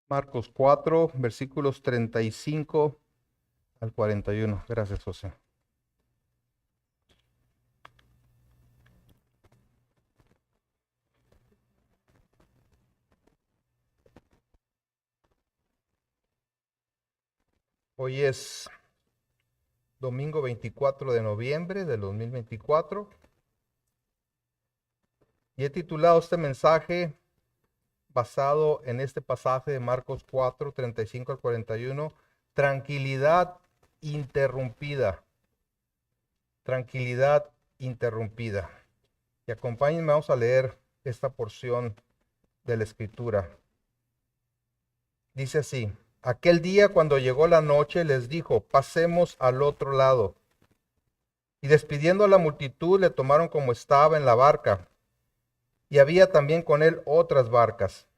Marcos 4, versículos 35 al 41. Gracias, José. Hoy es domingo 24 de noviembre del 2024 y he titulado este mensaje basado en este pasaje de Marcos 4, 35 al 41, tranquilidad interrumpida. Tranquilidad interrumpida. Y acompáñenme, vamos a leer esta porción de la Escritura. Dice así: aquel día cuando llegó la noche les dijo, pasemos al otro lado. Y despidiendo a la multitud le tomaron como estaba en la barca. Y había también con él otras barcas.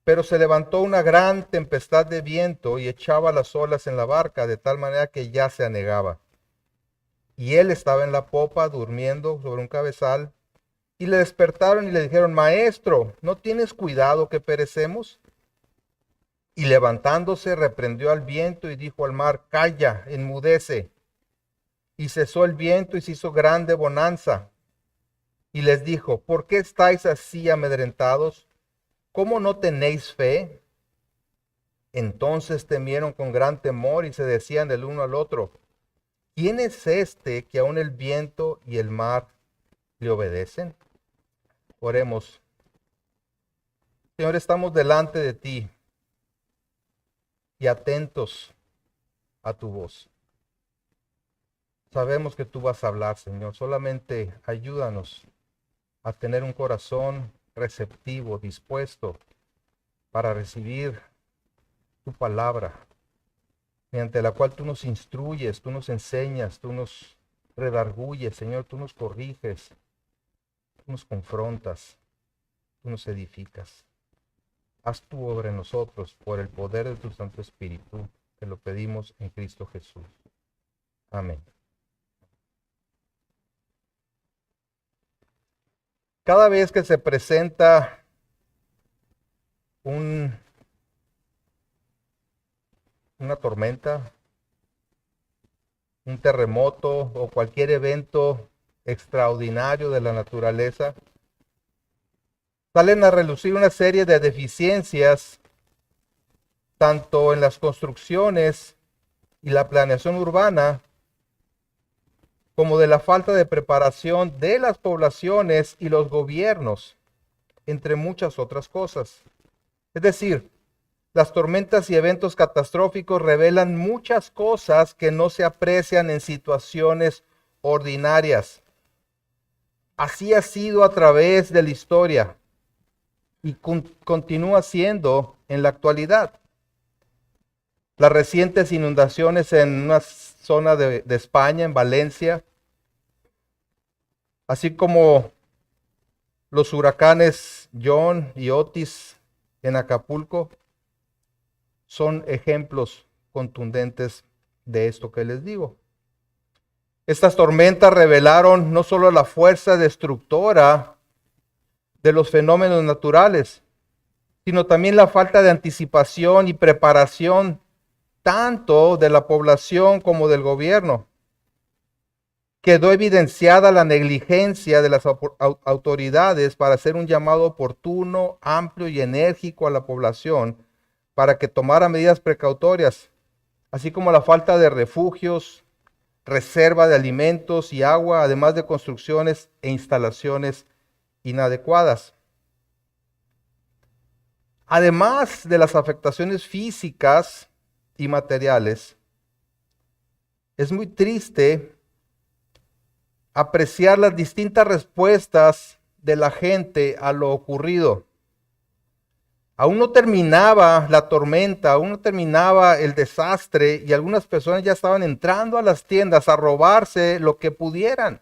Pero se levantó una gran tempestad de viento y echaba las olas en la barca de tal manera que ya se anegaba. Y él estaba en la popa durmiendo sobre un cabezal. Y le despertaron y le dijeron, Maestro, ¿no tienes cuidado que perecemos? Y levantándose reprendió al viento y dijo al mar, calla, enmudece. Y cesó el viento y se hizo grande bonanza. Y les dijo, ¿por qué estáis así amedrentados? ¿Cómo no tenéis fe? Entonces temieron con gran temor y se decían el uno al otro, ¿quién es este que aun el viento y el mar le obedecen? Oremos. Señor, estamos delante de ti y atentos a tu voz. Sabemos que tú vas a hablar, Señor. Solamente ayúdanos a tener un corazón receptivo, dispuesto para recibir tu palabra, mediante la cual tú nos instruyes, tú nos enseñas, tú nos redarguyes, Señor, tú nos corriges, tú nos confrontas, tú nos edificas. Haz tu obra en nosotros por el poder de tu Santo Espíritu. Te lo pedimos en Cristo Jesús. Amén. Cada vez que se presenta una tormenta, un terremoto o cualquier evento extraordinario de la naturaleza, salen a relucir una serie de deficiencias tanto en las construcciones y la planeación urbana, como de la falta de preparación de las poblaciones y los gobiernos, entre muchas otras cosas. Es decir, las tormentas y eventos catastróficos revelan muchas cosas que no se aprecian en situaciones ordinarias. Así ha sido a través de la historia y continúa siendo en la actualidad. Las recientes inundaciones en una zona de España, en Valencia, así como los huracanes John y Otis en Acapulco, son ejemplos contundentes de esto que les digo. Estas tormentas revelaron no solo la fuerza destructora de los fenómenos naturales, sino también la falta de anticipación y preparación tanto de la población como del gobierno. Quedó evidenciada la negligencia de las autoridades para hacer un llamado oportuno, amplio y enérgico a la población para que tomara medidas precautorias, así como la falta de refugios, reserva de alimentos y agua, además de construcciones e instalaciones inadecuadas. Además de las afectaciones físicas y materiales, es muy triste apreciar las distintas respuestas de la gente a lo ocurrido. Aún no terminaba la tormenta, aún no terminaba el desastre y algunas personas ya estaban entrando a las tiendas a robarse lo que pudieran.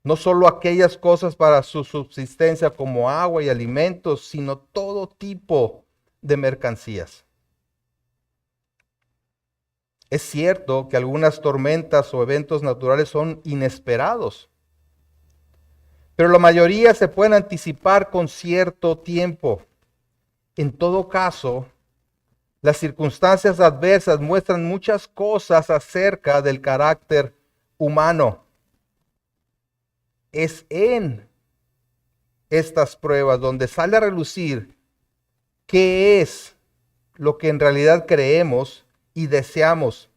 No solo aquellas cosas para su subsistencia como agua y alimentos, sino todo tipo de mercancías. Es cierto que algunas tormentas o eventos naturales son inesperados, pero la mayoría se pueden anticipar con cierto tiempo. En todo caso, las circunstancias adversas muestran muchas cosas acerca del carácter humano. Es en estas pruebas donde sale a relucir qué es lo que en realidad creemos y deseamos,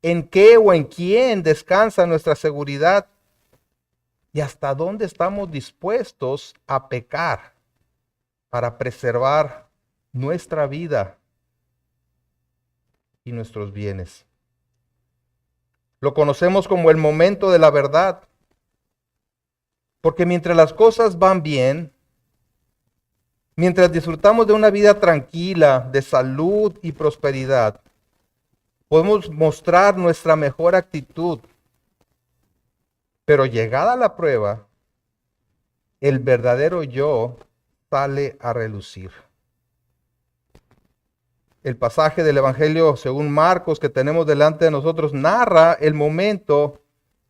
en qué o en quién descansa nuestra seguridad y hasta dónde estamos dispuestos a pecar para preservar nuestra vida y nuestros bienes. Lo conocemos como el momento de la verdad, porque mientras las cosas van bien, mientras disfrutamos de una vida tranquila, de salud y prosperidad, podemos mostrar nuestra mejor actitud. Pero llegada la prueba, el verdadero yo sale a relucir. El pasaje del Evangelio según Marcos que tenemos delante de nosotros narra el momento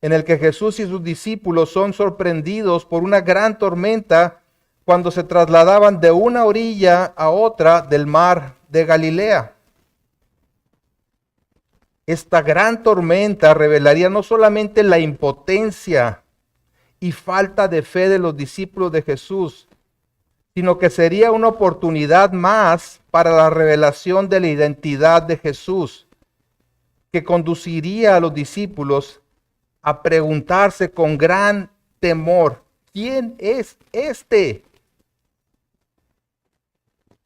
en el que Jesús y sus discípulos son sorprendidos por una gran tormenta cuando se trasladaban de una orilla a otra del mar de Galilea. Esta gran tormenta revelaría no solamente la impotencia y falta de fe de los discípulos de Jesús, sino que sería una oportunidad más para la revelación de la identidad de Jesús, que conduciría a los discípulos a preguntarse con gran temor, ¿quién es este?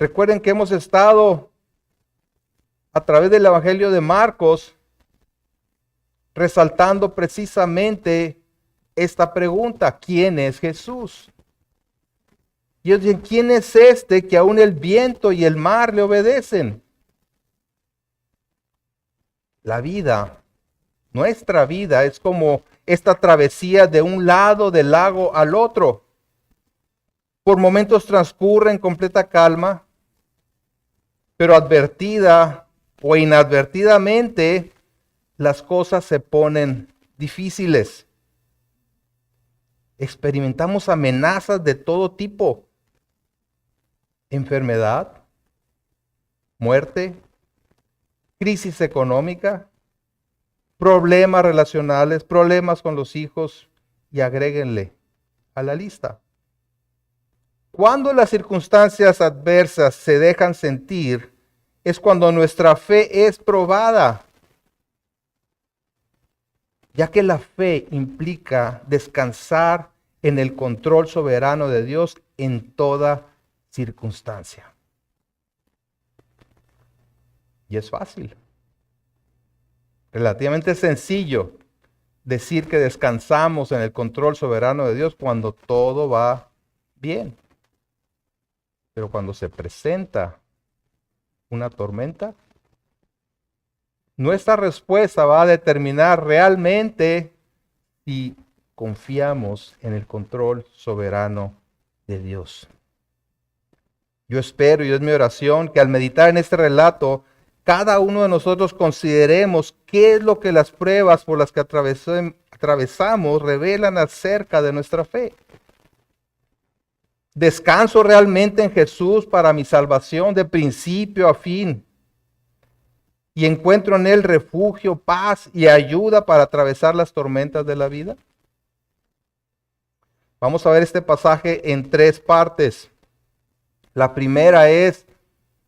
Recuerden que hemos estado a través del Evangelio de Marcos resaltando precisamente esta pregunta, ¿quién es Jesús? Y ellos dicen, ¿quién es este que aún el viento y el mar le obedecen? La vida, nuestra vida, es como esta travesía de un lado del lago al otro. Por momentos transcurre en completa calma, pero advertida o inadvertidamente las cosas se ponen difíciles. Experimentamos amenazas de todo tipo. Enfermedad, muerte, crisis económica, problemas relacionales, problemas con los hijos y agréguenle a la lista. Cuando las circunstancias adversas se dejan sentir, es cuando nuestra fe es probada, ya que la fe implica descansar en el control soberano de Dios en toda circunstancia. Y es fácil, relativamente sencillo decir que descansamos en el control soberano de Dios cuando todo va bien. Pero cuando se presenta una tormenta, nuestra respuesta va a determinar realmente si confiamos en el control soberano de Dios. Yo espero, y es mi oración, que al meditar en este relato, cada uno de nosotros consideremos qué es lo que las pruebas por las que atravesamos revelan acerca de nuestra fe. ¿Descanso realmente en Jesús para mi salvación de principio a fin? ¿Y encuentro en Él refugio, paz y ayuda para atravesar las tormentas de la vida? Vamos a ver este pasaje en tres partes. La primera es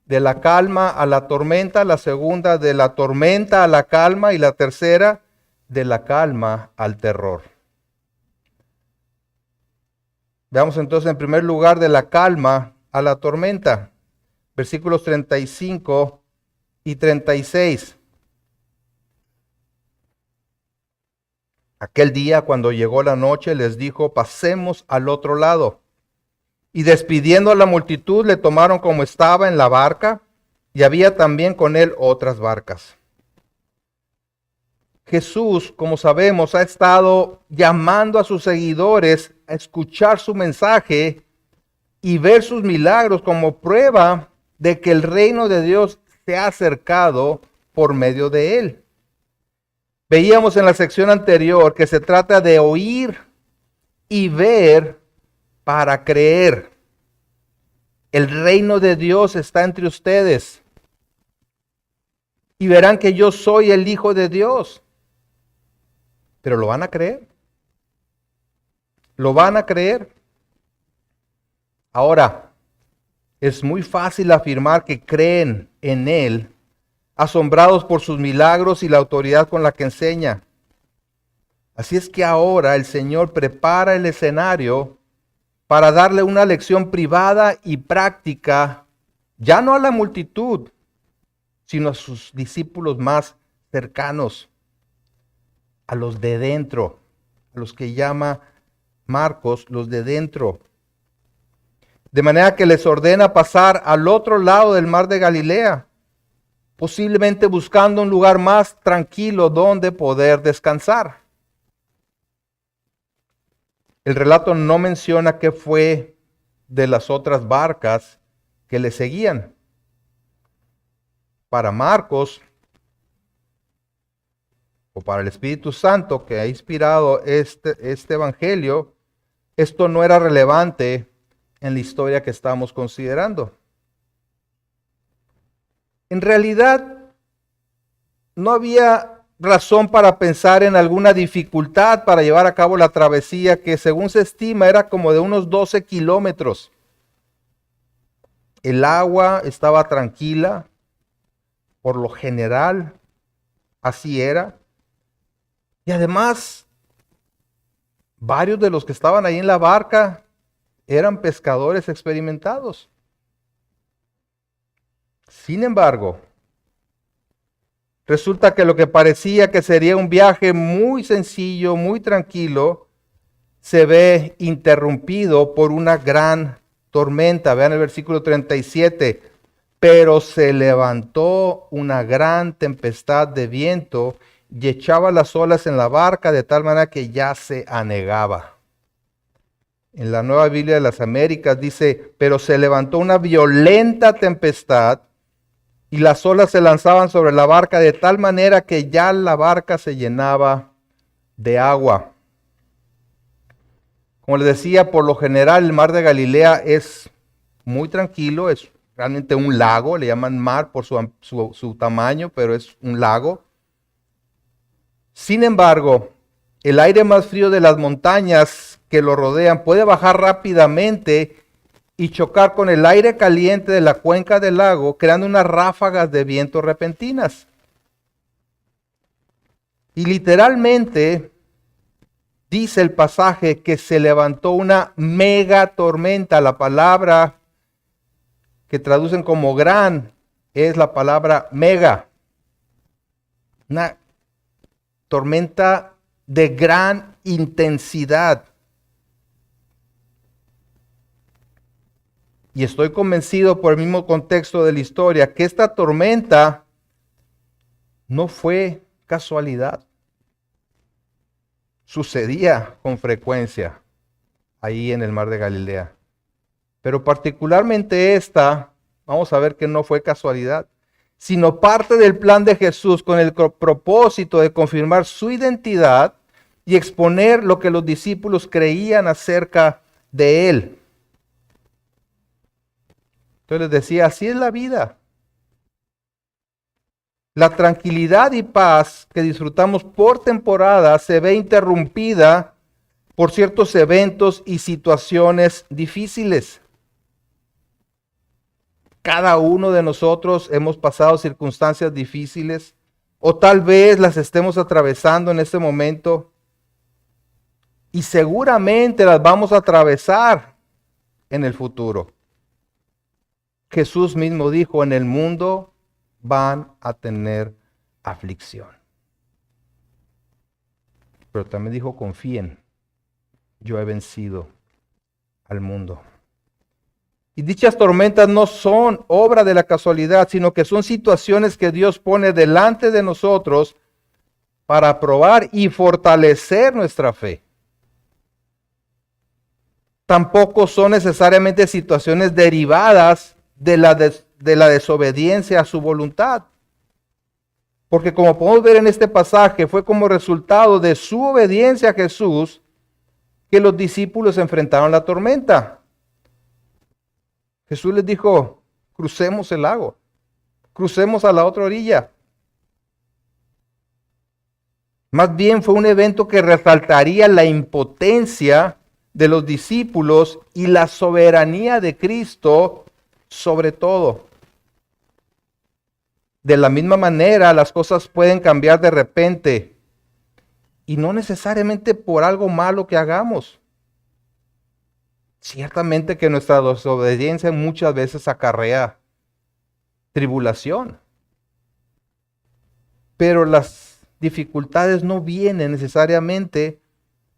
de la calma a la tormenta, la segunda de la tormenta a la calma y la tercera de la calma al terror. Veamos entonces en primer lugar de la calma a la tormenta, versículos 35 y 36. Aquel día cuando llegó la noche les dijo, pasemos al otro lado. Y despidiendo a la multitud le tomaron como estaba en la barca y había también con él otras barcas. Jesús, como sabemos, ha estado llamando a sus seguidores a escuchar su mensaje y ver sus milagros como prueba de que el reino de Dios se ha acercado por medio de él. Veíamos en la sección anterior que se trata de oír y ver para creer. el reino de Dios está entre ustedes. Y verán que yo soy el Hijo de Dios. Pero ¿lo van a creer? ¿Lo van a creer? Ahora, es muy fácil afirmar que creen en Él, asombrados por sus milagros y la autoridad con la que enseña. Así es que ahora el Señor prepara el escenario para darle una lección privada y práctica, ya no a la multitud, sino a sus discípulos más cercanos, a los de dentro, a los que llama Marcos, los de dentro. De manera que les ordena pasar al otro lado del mar de Galilea, posiblemente buscando un lugar más tranquilo donde poder descansar. El relato no menciona qué fue de las otras barcas que le seguían. Para Marcos, o para el Espíritu Santo que ha inspirado este evangelio, esto no era relevante en la historia que estamos considerando. En realidad, no había razón para pensar en alguna dificultad para llevar a cabo la travesía, que según se estima era como de unos 12 kilómetros. El agua estaba tranquila, por lo general, así era. Y además, varios de los que estaban ahí en la barca eran pescadores experimentados. Sin embargo, resulta que lo que parecía que sería un viaje muy sencillo, muy tranquilo, se ve interrumpido por una gran tormenta. Vean el versículo 37. Pero se levantó una gran tempestad de viento y echaba las olas en la barca de tal manera que ya se anegaba. En la Nueva Biblia de las Américas dice, pero se levantó una violenta tempestad y las olas se lanzaban sobre la barca de tal manera que ya la barca se llenaba de agua. Como les decía, por lo general el mar de Galilea es muy tranquilo, es realmente un lago, le llaman mar por su tamaño, pero es un lago. Sin embargo, el aire más frío de las montañas que lo rodean puede bajar rápidamente y chocar con el aire caliente de la cuenca del lago, creando unas ráfagas de viento repentinas. Y literalmente dice el pasaje que se levantó una mega tormenta. La palabra que traducen como gran es la palabra mega. Una tormenta de gran intensidad. Y estoy convencido por el mismo contexto de la historia que esta tormenta no fue casualidad. Sucedía con frecuencia ahí en el mar de Galilea. Pero particularmente esta, vamos a ver que no fue casualidad, sino parte del plan de Jesús con el propósito de confirmar su identidad y exponer lo que los discípulos creían acerca de él. Entonces les decía, así es la vida. La tranquilidad y paz que disfrutamos por temporada se ve interrumpida por ciertos eventos y situaciones difíciles. Cada uno de nosotros hemos pasado circunstancias difíciles o tal vez las estemos atravesando en este momento y seguramente las vamos a atravesar en el futuro. Jesús mismo dijo, en el mundo van a tener aflicción. Pero también dijo, confíen, yo he vencido al mundo. Y dichas tormentas no son obra de la casualidad, sino que son situaciones que Dios pone delante de nosotros para probar y fortalecer nuestra fe. Tampoco son necesariamente situaciones derivadas de la desobediencia a su voluntad. Porque como podemos ver en este pasaje, fue como resultado de su obediencia a Jesús que los discípulos enfrentaron la tormenta. Jesús les dijo, crucemos el lago, crucemos a la otra orilla. Más bien fue un evento que resaltaría la impotencia de los discípulos y la soberanía de Cristo sobre todo. De la misma manera, las cosas pueden cambiar de repente y no necesariamente por algo malo que hagamos. Ciertamente que nuestra desobediencia muchas veces acarrea tribulación, pero las dificultades no vienen necesariamente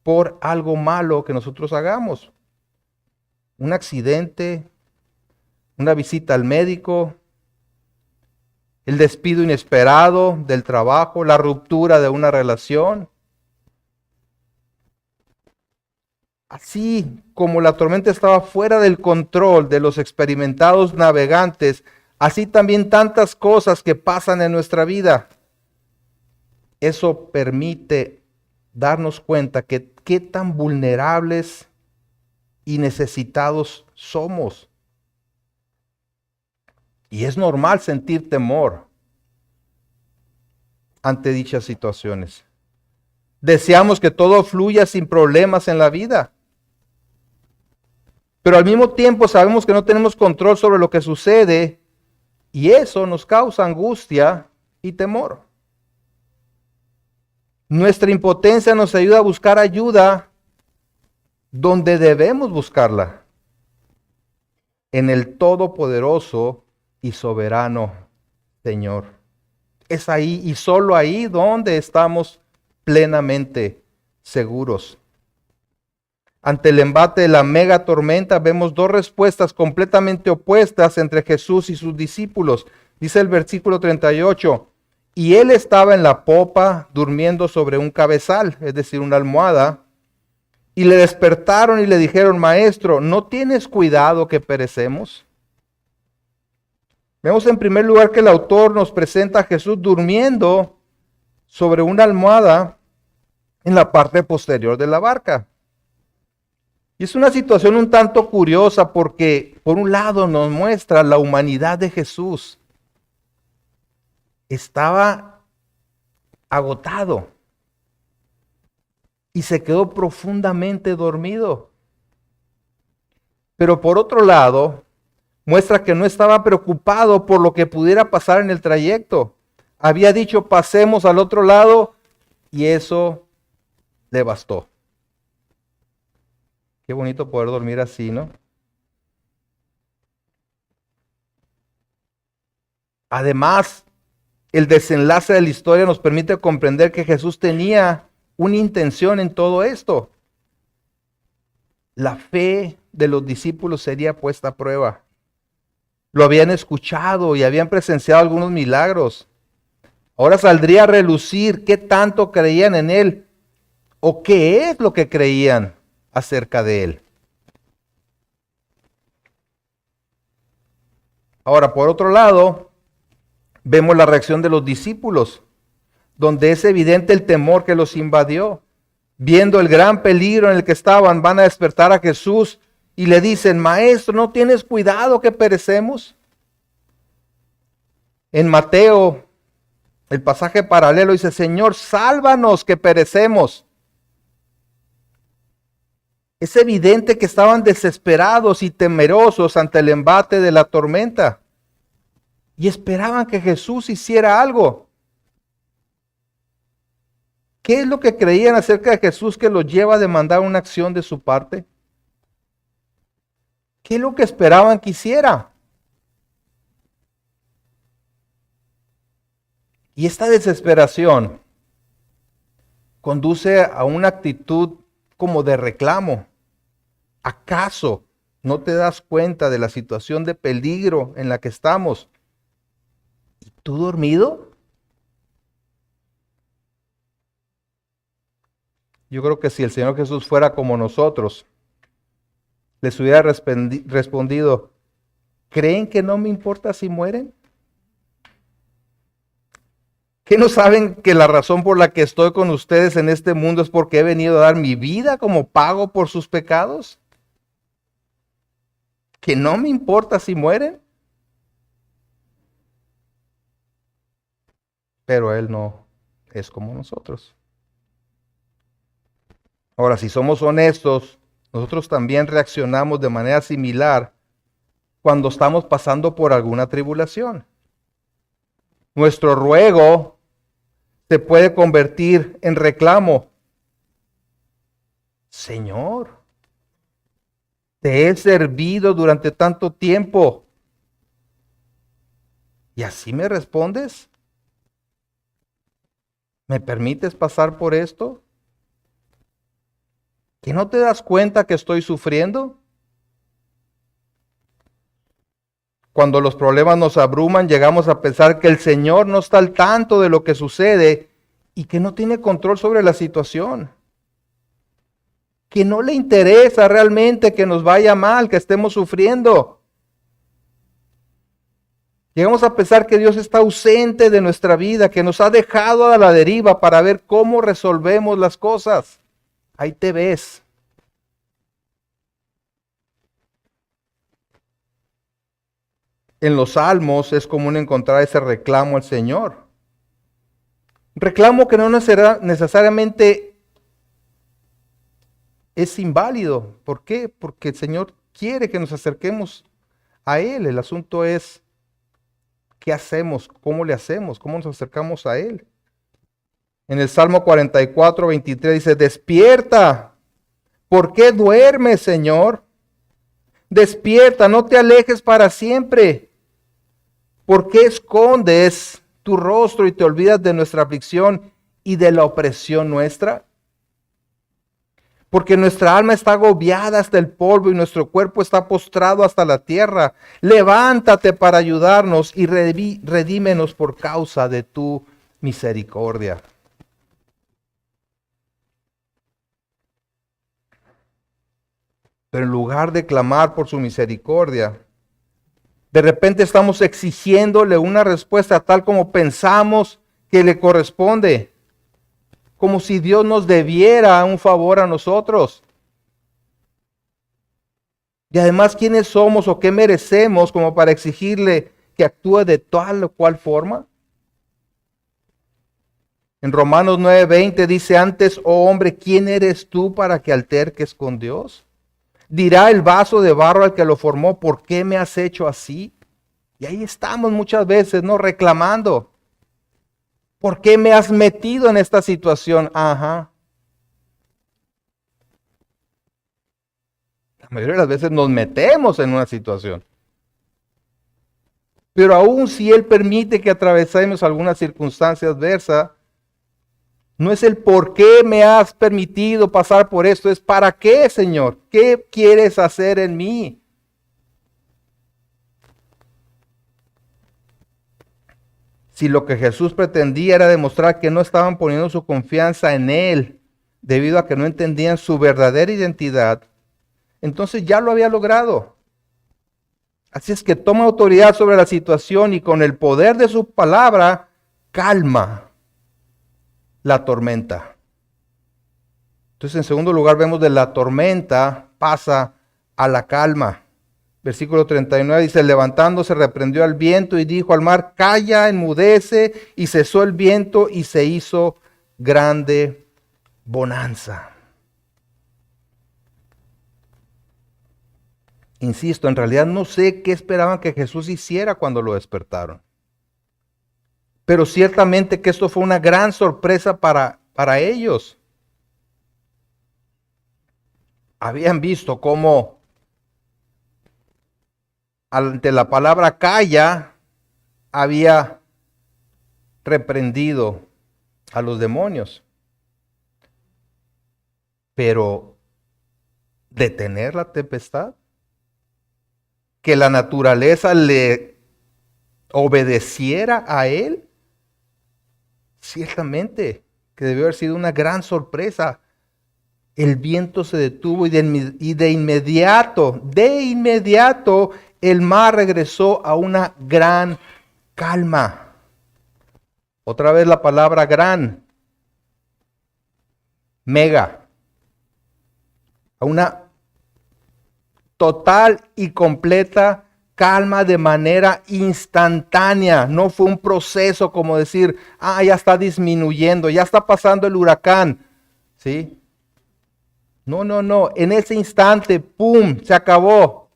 por algo malo que nosotros hagamos. Un accidente, una visita al médico, el despido inesperado del trabajo, la ruptura de una relación. Así como la tormenta estaba fuera del control de los experimentados navegantes, así también tantas cosas que pasan en nuestra vida. Eso permite darnos cuenta que qué tan vulnerables y necesitados somos. Y es normal sentir temor ante dichas situaciones. Deseamos que todo fluya sin problemas en la vida. Pero al mismo tiempo sabemos que no tenemos control sobre lo que sucede y eso nos causa angustia y temor. Nuestra impotencia nos ayuda a buscar ayuda donde debemos buscarla, en el todopoderoso y soberano Señor. Es ahí y solo ahí donde estamos plenamente seguros. Ante el embate de la mega tormenta vemos dos respuestas completamente opuestas entre Jesús y sus discípulos. Dice el versículo 38, y él estaba en la popa durmiendo sobre un cabezal, es decir, una almohada, y le despertaron y le dijeron, maestro, ¿no tienes cuidado que perecemos? Vemos en primer lugar que el autor nos presenta a Jesús durmiendo sobre una almohada en la parte posterior de la barca. Y es una situación un tanto curiosa porque, por un lado, nos muestra la humanidad de Jesús. Estaba agotado y se quedó profundamente dormido. Pero por otro lado, muestra que no estaba preocupado por lo que pudiera pasar en el trayecto. Había dicho, pasemos al otro lado, y eso le bastó. Qué bonito poder dormir así, ¿no? Además, el desenlace de la historia nos permite comprender que Jesús tenía una intención en todo esto. La fe de los discípulos sería puesta a prueba. Lo habían escuchado y habían presenciado algunos milagros. Ahora saldría a relucir qué tanto creían en él o qué es lo que creían acerca de él. Ahora, por otro lado, vemos la reacción de los discípulos, donde es evidente el temor que los invadió. Viendo el gran peligro en el que estaban, van a despertar a Jesús y le dicen, maestro, ¿no tienes cuidado que perecemos? En Mateo, el pasaje paralelo dice, Señor, sálvanos que perecemos. Es evidente que estaban desesperados y temerosos ante el embate de la tormenta y esperaban que Jesús hiciera algo. ¿Qué es lo que creían acerca de Jesús que los lleva a demandar una acción de su parte? ¿Qué es lo que esperaban que hiciera? Y esta desesperación conduce a una actitud como de reclamo. ¿Acaso no te das cuenta de la situación de peligro en la que estamos? ¿Y tú dormido? Yo creo que si el Señor Jesús fuera como nosotros, les hubiera respondido, ¿creen que no me importa si mueren? ¿Qué no saben que la razón por la que estoy con ustedes en este mundo es porque he venido a dar mi vida como pago por sus pecados? que no me importa si mueren. Pero Él no es como nosotros. Ahora, si somos honestos, nosotros también reaccionamos de manera similar cuando estamos pasando por alguna tribulación. Nuestro ruego se puede convertir en reclamo. Señor, te he servido durante tanto tiempo. ¿Y así me respondes? ¿Me permites pasar por esto? ¿Que no te das cuenta que estoy sufriendo? Cuando los problemas nos abruman, llegamos a pensar que el Señor no está al tanto de lo que sucede y que no tiene control sobre la situación. Que no le interesa realmente que nos vaya mal, que estemos sufriendo. Llegamos a pensar que Dios está ausente de nuestra vida, que nos ha dejado a la deriva para ver cómo resolvemos las cosas. Ahí te ves. En los salmos es común encontrar ese reclamo al Señor. Un reclamo que no necesariamente es inválido. ¿Por qué? Porque el Señor quiere que nos acerquemos a Él. El asunto es, ¿qué hacemos? ¿Cómo le hacemos? ¿Cómo nos acercamos a Él? En el Salmo 44, 23 dice, despierta. ¿Por qué duermes, Señor? Despierta, no te alejes para siempre. ¿Por qué escondes tu rostro y te olvidas de nuestra aflicción y de la opresión nuestra? Porque nuestra alma está agobiada hasta el polvo y nuestro cuerpo está postrado hasta la tierra. Levántate para ayudarnos y redímenos por causa de tu misericordia. Pero en lugar de clamar por su misericordia, de repente estamos exigiéndole una respuesta tal como pensamos que le corresponde. Como si Dios nos debiera un favor a nosotros. Y además, ¿quiénes somos o qué merecemos como para exigirle que actúe de tal o cual forma? En Romanos 9:20 dice, antes, oh hombre, ¿quién eres tú para que alterques con Dios? Dirá el vaso de barro al que lo formó, ¿por qué me has hecho así? Y ahí estamos muchas veces, ¿no? Reclamando. ¿Por qué me has metido en esta situación? Ajá. La mayoría de las veces nos metemos en una situación. Pero aún si Él permite que atravesemos alguna circunstancia adversa, no es el por qué me has permitido pasar por esto, es para qué, Señor. ¿Qué quieres hacer en mí? Si lo que Jesús pretendía era demostrar que no estaban poniendo su confianza en Él, debido a que no entendían su verdadera identidad, entonces ya lo había logrado. Así es que toma autoridad sobre la situación y con el poder de su palabra, calma la tormenta. Entonces, en segundo lugar, vemos de la tormenta pasa a la calma. Versículo 39 dice, levantándose reprendió al viento y dijo al mar, calla, enmudece, y cesó el viento y se hizo grande bonanza. Insisto, en realidad no sé qué esperaban que Jesús hiciera cuando lo despertaron. Pero ciertamente que esto fue una gran sorpresa para ellos. Habían visto cómo ante la palabra calla había reprendido a los demonios. Pero detener la tempestad, que la naturaleza le obedeciera a él, ciertamente que debió haber sido una gran sorpresa. El viento se detuvo y de inmediato, el mar regresó a una gran calma. Otra vez la palabra gran, mega, a una total y completa calma de manera instantánea. No fue un proceso como decir, ya está disminuyendo, ya está pasando el huracán. ¿Sí? No. En ese instante, ¡pum!, se acabó.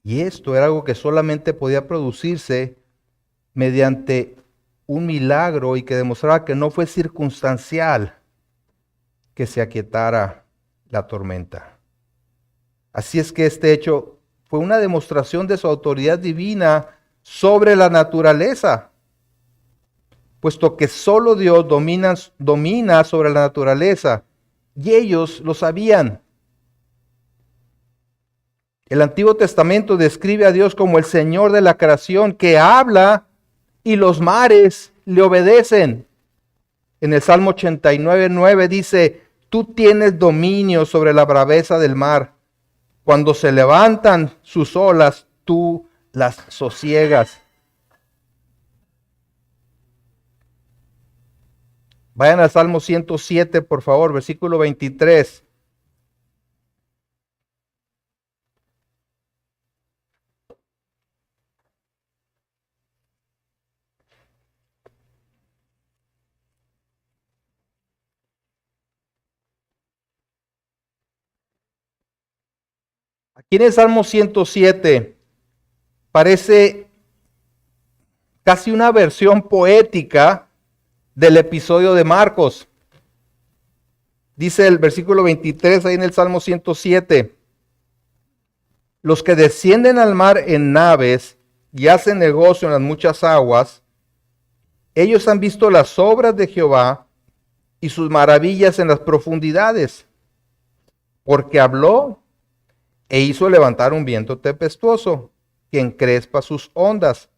Y esto era algo que solamente podía producirse mediante un milagro y que demostraba que no fue circunstancial que se aquietara la tormenta. Así es que este hecho fue una demostración de su autoridad divina sobre la naturaleza, puesto que solo Dios domina sobre la naturaleza, y ellos lo sabían. El Antiguo Testamento describe a Dios como el Señor de la creación, que habla y los mares le obedecen. En el Salmo 89:9 dice, tú tienes dominio sobre la braveza del mar. Cuando se levantan sus olas, tú las sosiegas. Vayan al Salmo 107, por favor, versículo 23. Aquí en el Salmo 107 parece casi una versión poética del episodio de Marcos. Dice el versículo 23 ahí en el Salmo 107. Los que descienden al mar en naves y hacen negocio en las muchas aguas, ellos han visto las obras de Jehová y sus maravillas en las profundidades, porque habló e hizo levantar un viento tempestuoso que encrespa sus ondas.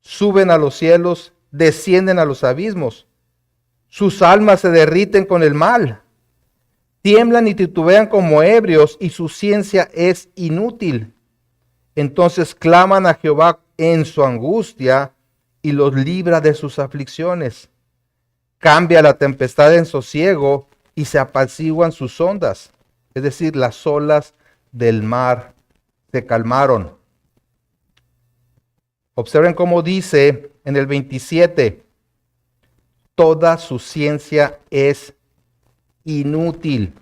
Suben a los cielos, descienden a los abismos. Sus almas se derriten con el mal. Tiemblan y titubean como ebrios, y su ciencia es inútil. Entonces claman a Jehová en su angustia y los libra de sus aflicciones. Cambia la tempestad en sosiego y se apaciguan sus ondas. Es decir, las olas del mar se calmaron. Observen cómo dice en el 27, toda su ciencia es inútil.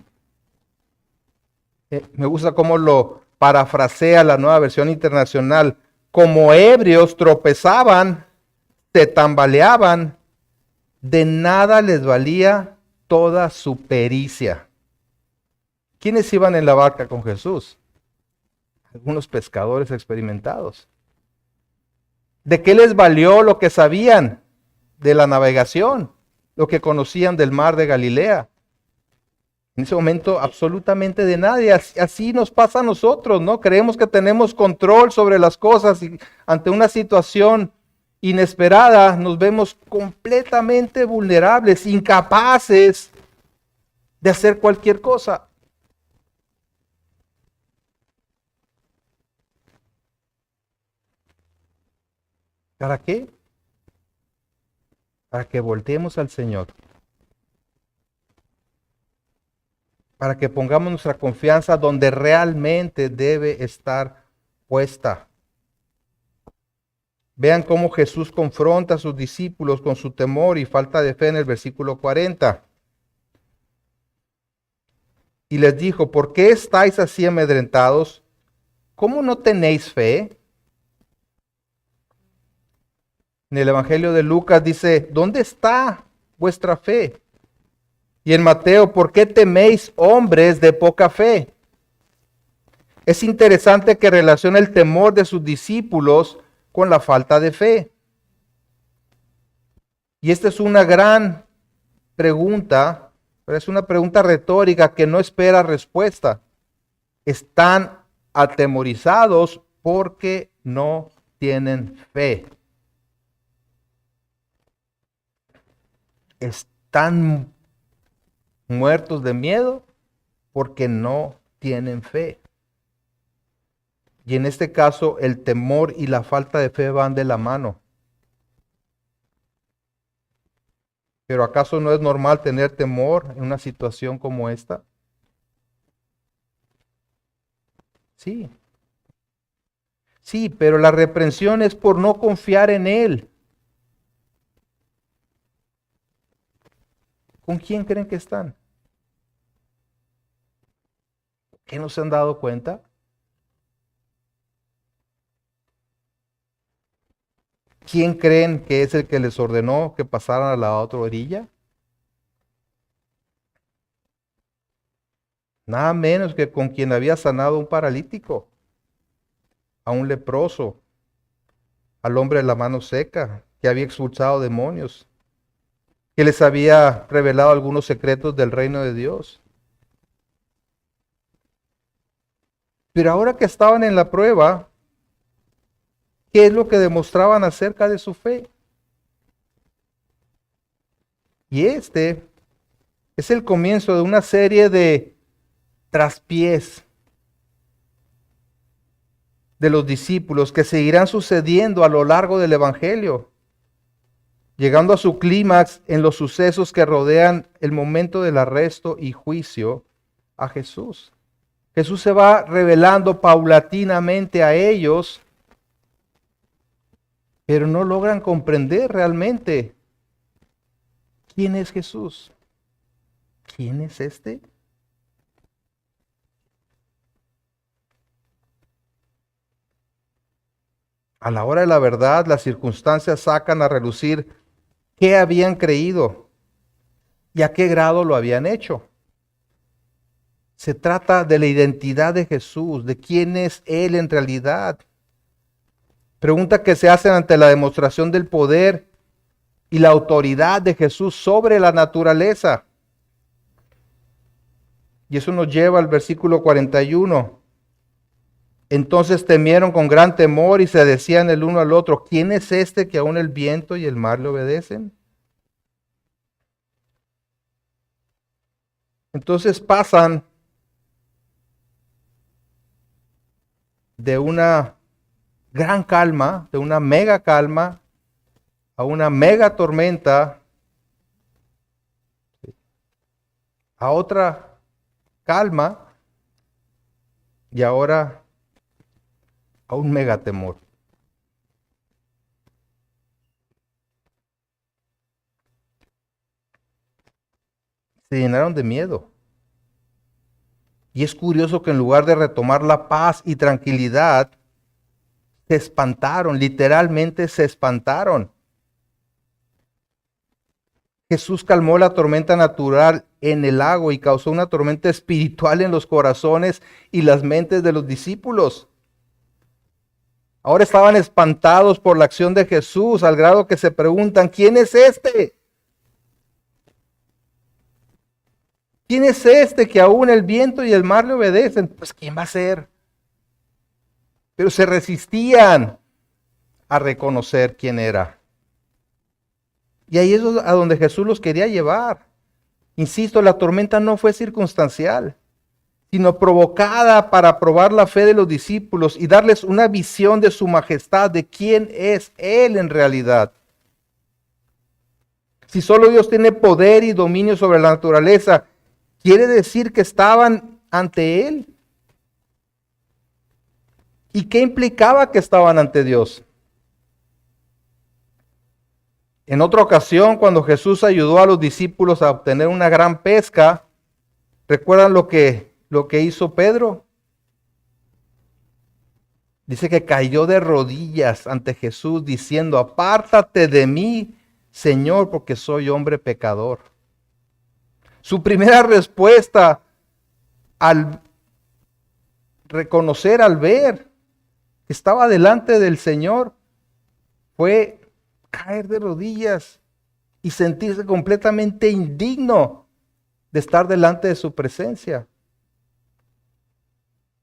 Me gusta cómo lo parafrasea la Nueva Versión Internacional. Como ebrios tropezaban, se tambaleaban, de nada les valía toda su pericia. ¿Quiénes iban en la barca con Jesús? Algunos pescadores experimentados. ¿De qué les valió lo que sabían de la navegación? Lo que conocían del mar de Galilea. En ese momento absolutamente de nadie. Así nos pasa a nosotros, ¿no? Creemos que tenemos control sobre las cosas y ante una situación inesperada nos vemos completamente vulnerables, incapaces de hacer cualquier cosa. ¿Para qué? Para que volteemos al Señor. Para que pongamos nuestra confianza donde realmente debe estar puesta. Vean cómo Jesús confronta a sus discípulos con su temor y falta de fe en el versículo 40. Y les dijo, ¿por qué estáis así amedrentados? ¿Cómo no tenéis fe? En el Evangelio de Lucas dice, ¿dónde está vuestra fe? Y en Mateo, ¿por qué teméis, hombres de poca fe? Es interesante que relaciona el temor de sus discípulos con la falta de fe. Y esta es una gran pregunta, pero es una pregunta retórica que no espera respuesta. Están atemorizados porque no tienen fe. Están muertos de miedo porque no tienen fe. Y en este caso el temor y la falta de fe van de la mano. Pero ¿acaso no es normal tener temor en una situación como esta? Sí. Sí, pero la reprensión es por no confiar en Él. ¿Con quién creen que están? ¿Qué no se han dado cuenta? ¿Quién creen que es el que les ordenó que pasaran a la otra orilla? Nada menos que con quien había sanado a un paralítico, a un leproso, al hombre de la mano seca, que había expulsado demonios, que les había revelado algunos secretos del reino de Dios. Pero ahora que estaban en la prueba, ¿qué es lo que demostraban acerca de su fe? Y este es el comienzo de una serie de traspiés de los discípulos que seguirán sucediendo a lo largo del Evangelio, llegando a su clímax en los sucesos que rodean el momento del arresto y juicio a Jesús. Jesús se va revelando paulatinamente a ellos, pero no logran comprender realmente quién es Jesús. ¿Quién es este? A la hora de la verdad, las circunstancias sacan a relucir qué habían creído y a qué grado lo habían hecho. Se trata de la identidad de Jesús, de quién es Él en realidad. Pregunta que se hacen ante la demostración del poder y la autoridad de Jesús sobre la naturaleza. Y eso nos lleva al versículo 41. Entonces temieron con gran temor y se decían el uno al otro, ¿quién es este que aún el viento y el mar le obedecen? Entonces pasan de una gran calma, de una mega calma, a una mega tormenta, a otra calma y ahora a un mega temor. Se llenaron de miedo. Y es curioso que en lugar de retomar la paz y tranquilidad, se espantaron, literalmente se espantaron. Jesús calmó la tormenta natural en el lago y causó una tormenta espiritual en los corazones y las mentes de los discípulos. Ahora estaban espantados por la acción de Jesús, al grado que se preguntan, ¿quién es este? ¿Quién es este que aún el viento y el mar le obedecen? Pues ¿quién va a ser? Pero se resistían a reconocer quién era. Y ahí es a donde Jesús los quería llevar. Insisto, la tormenta no fue circunstancial, sino provocada para probar la fe de los discípulos y darles una visión de su majestad, de quién es Él en realidad. Si solo Dios tiene poder y dominio sobre la naturaleza, ¿quiere decir que estaban ante Él? ¿Y qué implicaba que estaban ante Dios? En otra ocasión, cuando Jesús ayudó a los discípulos a obtener una gran pesca, ¿recuerdan lo que hizo Pedro? Dice que cayó de rodillas ante Jesús diciendo, apártate de mí, Señor, porque soy hombre pecador. Su primera respuesta al reconocer, al ver que estaba delante del Señor, fue caer de rodillas y sentirse completamente indigno de estar delante de su presencia.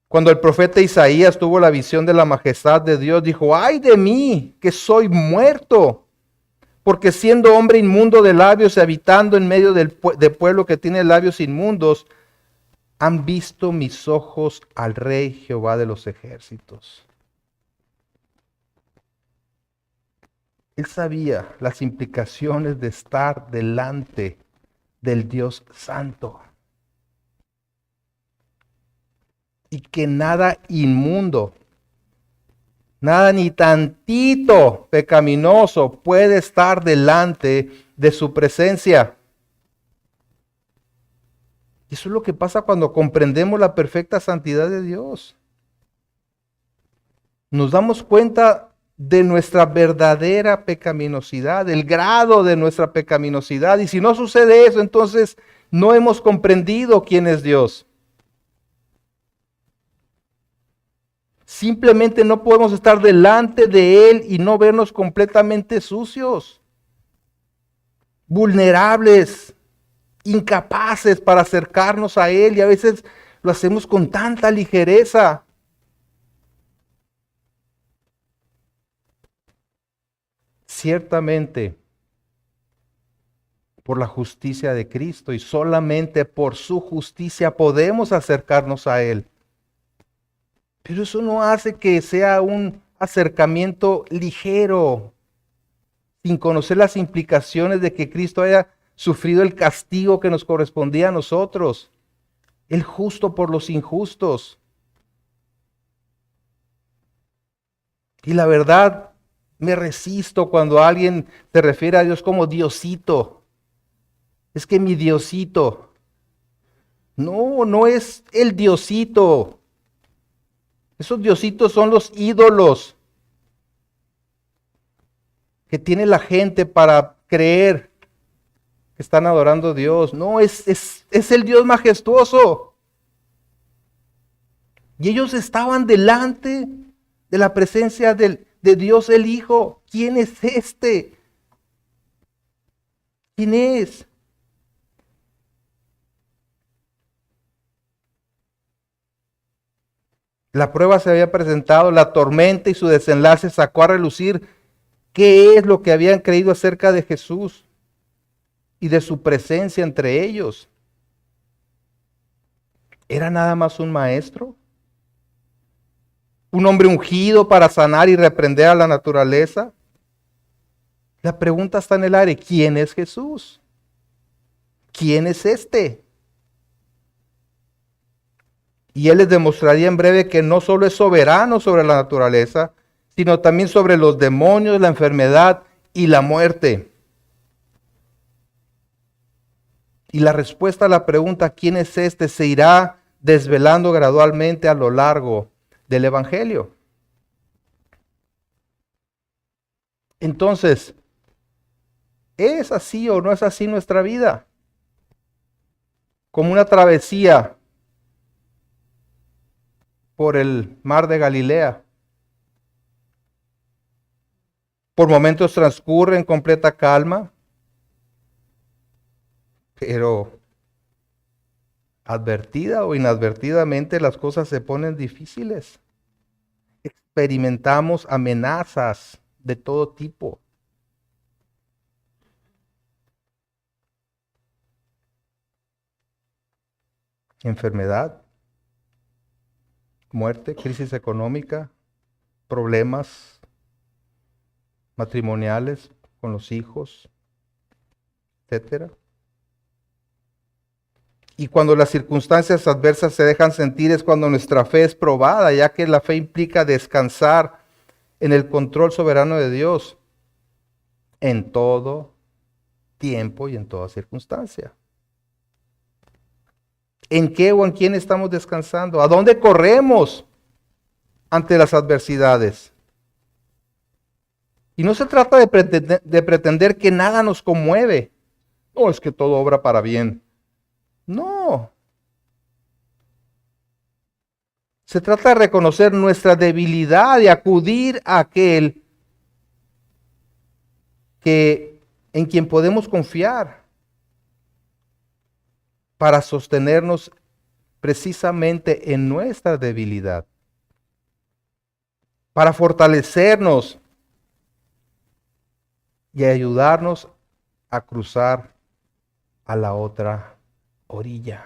Cuando el profeta Isaías tuvo la visión de la majestad de Dios, dijo, ¡ay de mí, que soy muerto! Porque siendo hombre inmundo de labios y habitando en medio de pueblo que tiene labios inmundos, han visto mis ojos al Rey Jehová de los ejércitos. Él sabía las implicaciones de estar delante del Dios Santo. Y que nada inmundo, nada ni tantito pecaminoso puede estar delante de su presencia. Y eso es lo que pasa cuando comprendemos la perfecta santidad de Dios. Nos damos cuenta de nuestra verdadera pecaminosidad, del grado de nuestra pecaminosidad. Y si no sucede eso, entonces no hemos comprendido quién es Dios. Simplemente no podemos estar delante de Él y no vernos completamente sucios, vulnerables, incapaces para acercarnos a Él, y a veces lo hacemos con tanta ligereza. Ciertamente, por la justicia de Cristo y solamente por su justicia podemos acercarnos a Él. Pero eso no hace que sea un acercamiento ligero, sin conocer las implicaciones de que Cristo haya sufrido el castigo que nos correspondía a nosotros, el justo por los injustos. Y la verdad, me resisto cuando alguien se refiere a Dios como Diosito. Es que mi Diosito. No, no es el Diosito. Esos diositos son los ídolos que tiene la gente para creer que están adorando a Dios. No, es el Dios majestuoso. Y ellos estaban delante de la presencia de Dios el Hijo. ¿Quién es este? ¿Quién es? La prueba se había presentado, la tormenta y su desenlace sacó a relucir qué es lo que habían creído acerca de Jesús y de su presencia entre ellos. ¿Era nada más un maestro? ¿Un hombre ungido para sanar y reprender a la naturaleza? La pregunta está en el aire. ¿Quién es Jesús? ¿Quién es este? Y Él les demostraría en breve que no solo es soberano sobre la naturaleza, sino también sobre los demonios, la enfermedad y la muerte. Y la respuesta a la pregunta, ¿quién es este?, se irá desvelando gradualmente a lo largo del Evangelio. Entonces, ¿es así o no es así nuestra vida? Como una travesía por el mar de Galilea. Por momentos transcurre en completa calma, pero advertida o inadvertidamente las cosas se ponen difíciles. Experimentamos amenazas de todo tipo. Enfermedad, muerte, crisis económica, problemas matrimoniales con los hijos, etcétera. Y cuando las circunstancias adversas se dejan sentir es cuando nuestra fe es probada, ya que la fe implica descansar en el control soberano de Dios en todo tiempo y en toda circunstancia. ¿En qué o en quién estamos descansando? ¿A dónde corremos ante las adversidades? Y no se trata de pretender que nada nos conmueve. No, es que todo obra para bien. No. Se trata de reconocer nuestra debilidad y acudir a aquel en quien podemos confiar para sostenernos precisamente en nuestra debilidad, para fortalecernos y ayudarnos a cruzar a la otra orilla.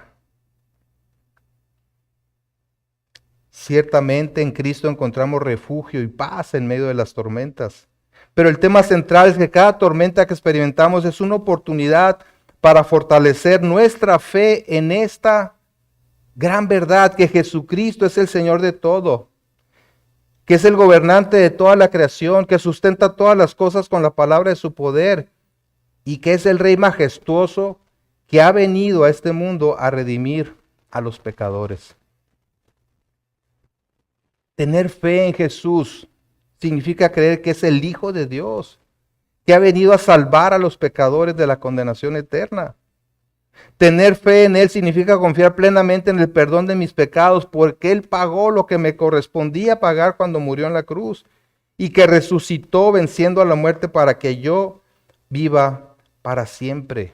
Ciertamente en Cristo encontramos refugio y paz en medio de las tormentas, Pero el tema central es que cada tormenta que experimentamos es una oportunidad para fortalecer nuestra fe en esta gran verdad, que Jesucristo es el Señor de todo, que es el gobernante de toda la creación, que sustenta todas las cosas con la palabra de su poder y que es el Rey majestuoso que ha venido a este mundo a redimir a los pecadores. Tener fe en Jesús significa creer que es el Hijo de Dios, que ha venido a salvar a los pecadores de la condenación eterna. Tener fe en Él significa confiar plenamente en el perdón de mis pecados, porque Él pagó lo que me correspondía pagar cuando murió en la cruz y que resucitó venciendo a la muerte para que yo viva para siempre.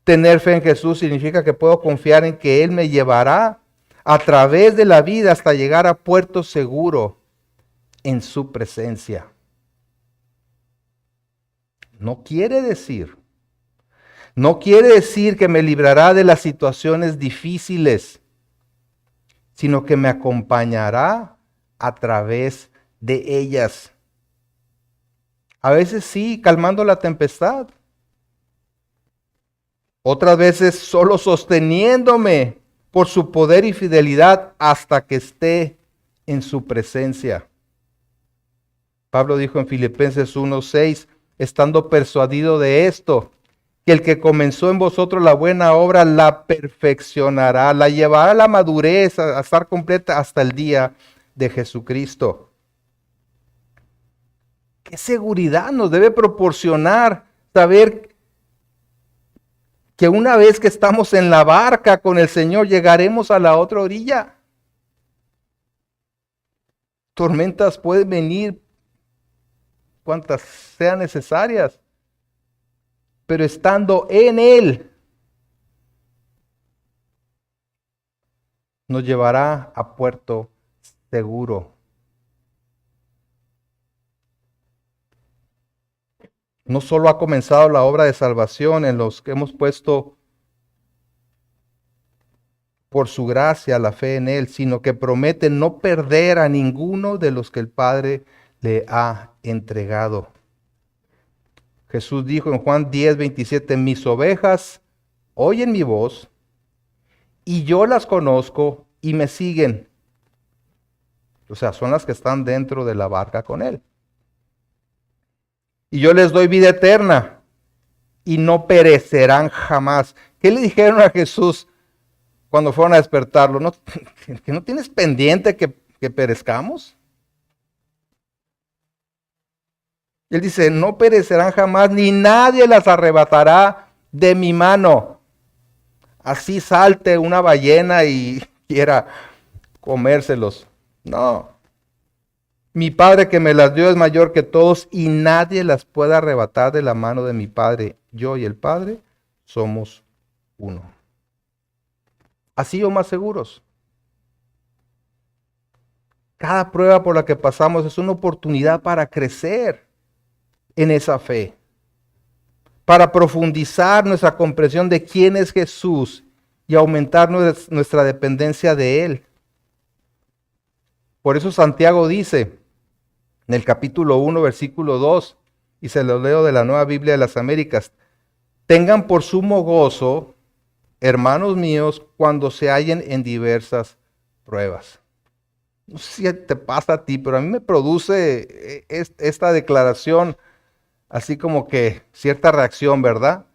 Tener fe en Jesús significa que puedo confiar en que Él me llevará a través de la vida hasta llegar a puerto seguro en su presencia. No quiere decir que me librará de las situaciones difíciles, sino que me acompañará a través de ellas. A veces sí, calmando la tempestad. Otras veces solo sosteniéndome por su poder y fidelidad hasta que esté en su presencia. Pablo dijo en Filipenses 1:6, estando persuadido de esto, que el que comenzó en vosotros la buena obra la perfeccionará, la llevará a la madurez, a estar completa hasta el día de Jesucristo. ¿Qué seguridad nos debe proporcionar saber que una vez que estamos en la barca con el Señor llegaremos a la otra orilla? Tormentas pueden venir cuantas sean necesarias, pero estando en Él, nos llevará a puerto seguro. No solo ha comenzado la obra de salvación en los que hemos puesto por su gracia la fe en Él, sino que promete no perder a ninguno de los que el Padre le ha entregado. Jesús dijo en Juan 10:27, mis ovejas oyen mi voz y yo las conozco y me siguen. O sea, son las que están dentro de la barca con Él. Y yo les doy vida eterna y no perecerán jamás. ¿Qué le dijeron a Jesús cuando fueron a despertarlo? ¿No, que no tienes pendiente que perezcamos? Él dice, no perecerán jamás, ni nadie las arrebatará de mi mano. Así salte una ballena y quiera comérselos. No. Mi Padre que me las dio es mayor que todos y nadie las puede arrebatar de la mano de mi Padre. Yo y el Padre somos uno. Así o más seguros. Cada prueba por la que pasamos es una oportunidad para crecer en esa fe, para profundizar nuestra comprensión de quién es Jesús y aumentar nuestra dependencia de Él. Por eso Santiago dice en el capítulo 1, versículo 2, y se lo leo de la Nueva Biblia de las Américas, tengan por sumo gozo, hermanos míos, cuando se hallen en diversas pruebas. No sé si te pasa a ti, pero a mí me produce esta declaración así como que cierta reacción, ¿verdad?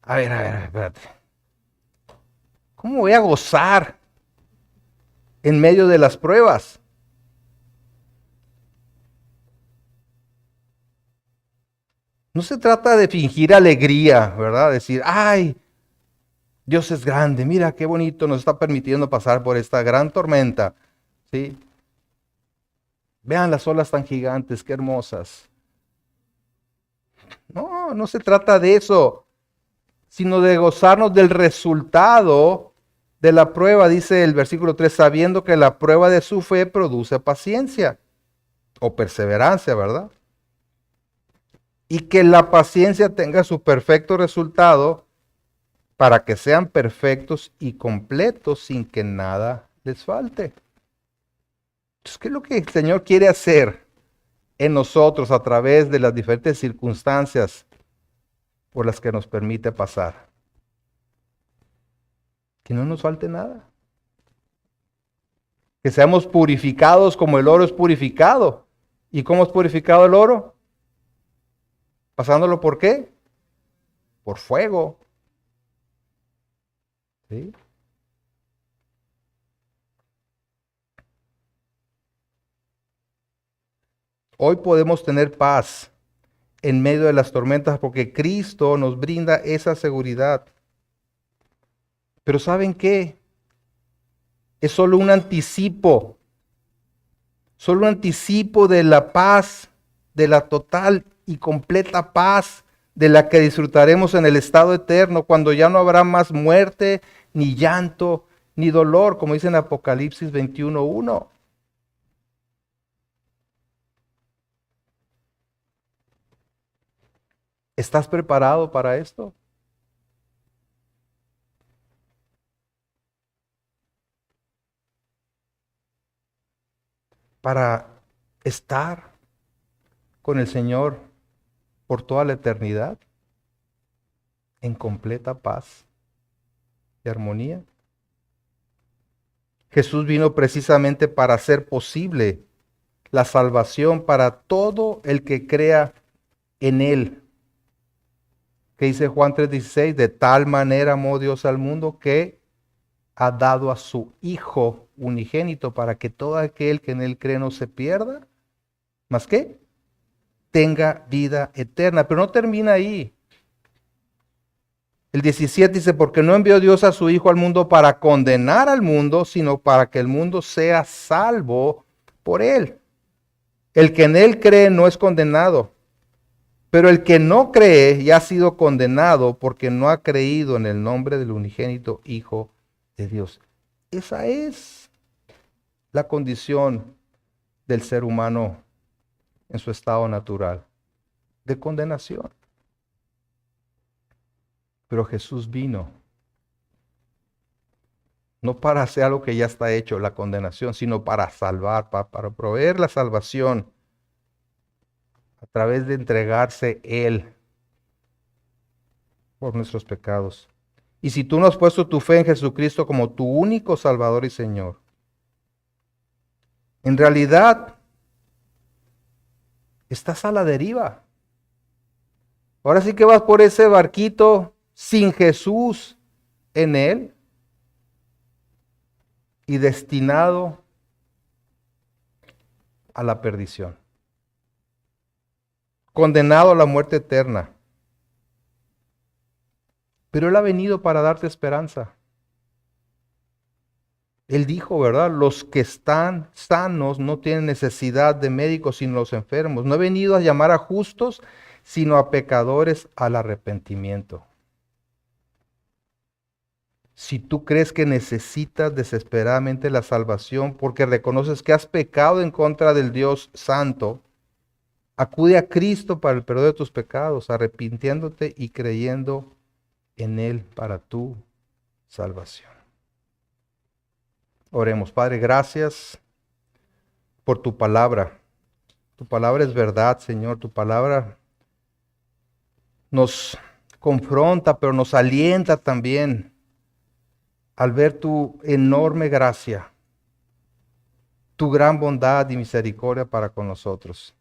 A ver, espérate. ¿Cómo voy a gozar en medio de las pruebas? No se trata de fingir alegría, ¿verdad? Decir, ay, Dios es grande, mira qué bonito nos está permitiendo pasar por esta gran tormenta, ¿sí? Vean las olas tan gigantes, qué hermosas. No se trata de eso, sino de gozarnos del resultado de la prueba, dice el versículo 3, sabiendo que la prueba de su fe produce paciencia o perseverancia, ¿verdad? Y que la paciencia tenga su perfecto resultado para que sean perfectos y completos sin que nada les falte. Entonces, ¿qué es lo que el Señor quiere hacer en nosotros a través de las diferentes circunstancias por las que nos permite pasar. Que no nos falte nada. Que seamos purificados como el oro es purificado. ¿Y cómo es purificado el oro? ¿Pasándolo por qué? Por fuego. ¿Sí? Hoy podemos tener paz en medio de las tormentas porque Cristo nos brinda esa seguridad. Pero ¿saben qué? Es solo un anticipo de la paz, de la total y completa paz de la que disfrutaremos en el estado eterno, cuando ya no habrá más muerte, ni llanto, ni dolor, como dice en Apocalipsis 21:1. ¿Estás preparado para esto? Para estar con el Señor por toda la eternidad, en completa paz y armonía. Jesús vino precisamente para hacer posible la salvación para todo el que crea en Él. Que dice Juan 3:16, de tal manera amó Dios al mundo que ha dado a su Hijo unigénito para que todo aquel que en Él cree no se pierda, más que tenga vida eterna. Pero no termina ahí. El 17 dice, porque no envió Dios a su Hijo al mundo para condenar al mundo, sino para que el mundo sea salvo por Él. El que en Él cree no es condenado, pero el que no cree ya ha sido condenado porque no ha creído en el nombre del unigénito Hijo de Dios. Esa es la condición del ser humano en su estado natural, de condenación. Pero Jesús vino no para hacer algo que ya está hecho, la condenación, sino para salvar, para proveer la salvación a través de entregarse Él por nuestros pecados. Y si tú no has puesto tu fe en Jesucristo como tu único Salvador y Señor, en realidad estás a la deriva. Ahora sí que vas por ese barquito sin Jesús en él y destinado a la perdición, condenado a la muerte eterna. Pero Él ha venido para darte esperanza. Él dijo, ¿verdad? Los que están sanos no tienen necesidad de médicos sino los enfermos. No he venido a llamar a justos, sino a pecadores al arrepentimiento. Si tú crees que necesitas desesperadamente la salvación porque reconoces que has pecado en contra del Dios Santo, acude a Cristo para el perdón de tus pecados, arrepintiéndote y creyendo en Él para tu salvación. Oremos, Padre, gracias por tu palabra. Tu palabra es verdad, Señor. Tu palabra nos confronta, pero nos alienta también al ver tu enorme gracia, tu gran bondad y misericordia para con nosotros.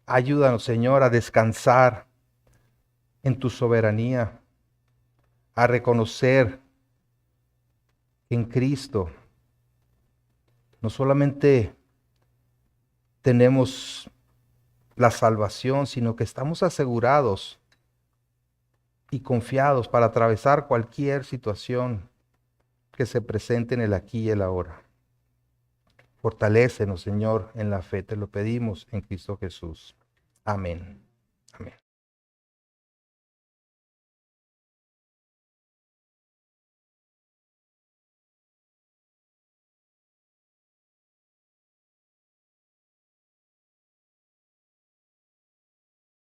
Ayúdanos, Señor, a descansar en tu soberanía, a reconocer que en Cristo no solamente tenemos la salvación, sino que estamos asegurados y confiados para atravesar cualquier situación que se presente en el aquí y el ahora. Fortalécenos, Señor, en la fe. Te lo pedimos en Cristo Jesús. Amén. Amén.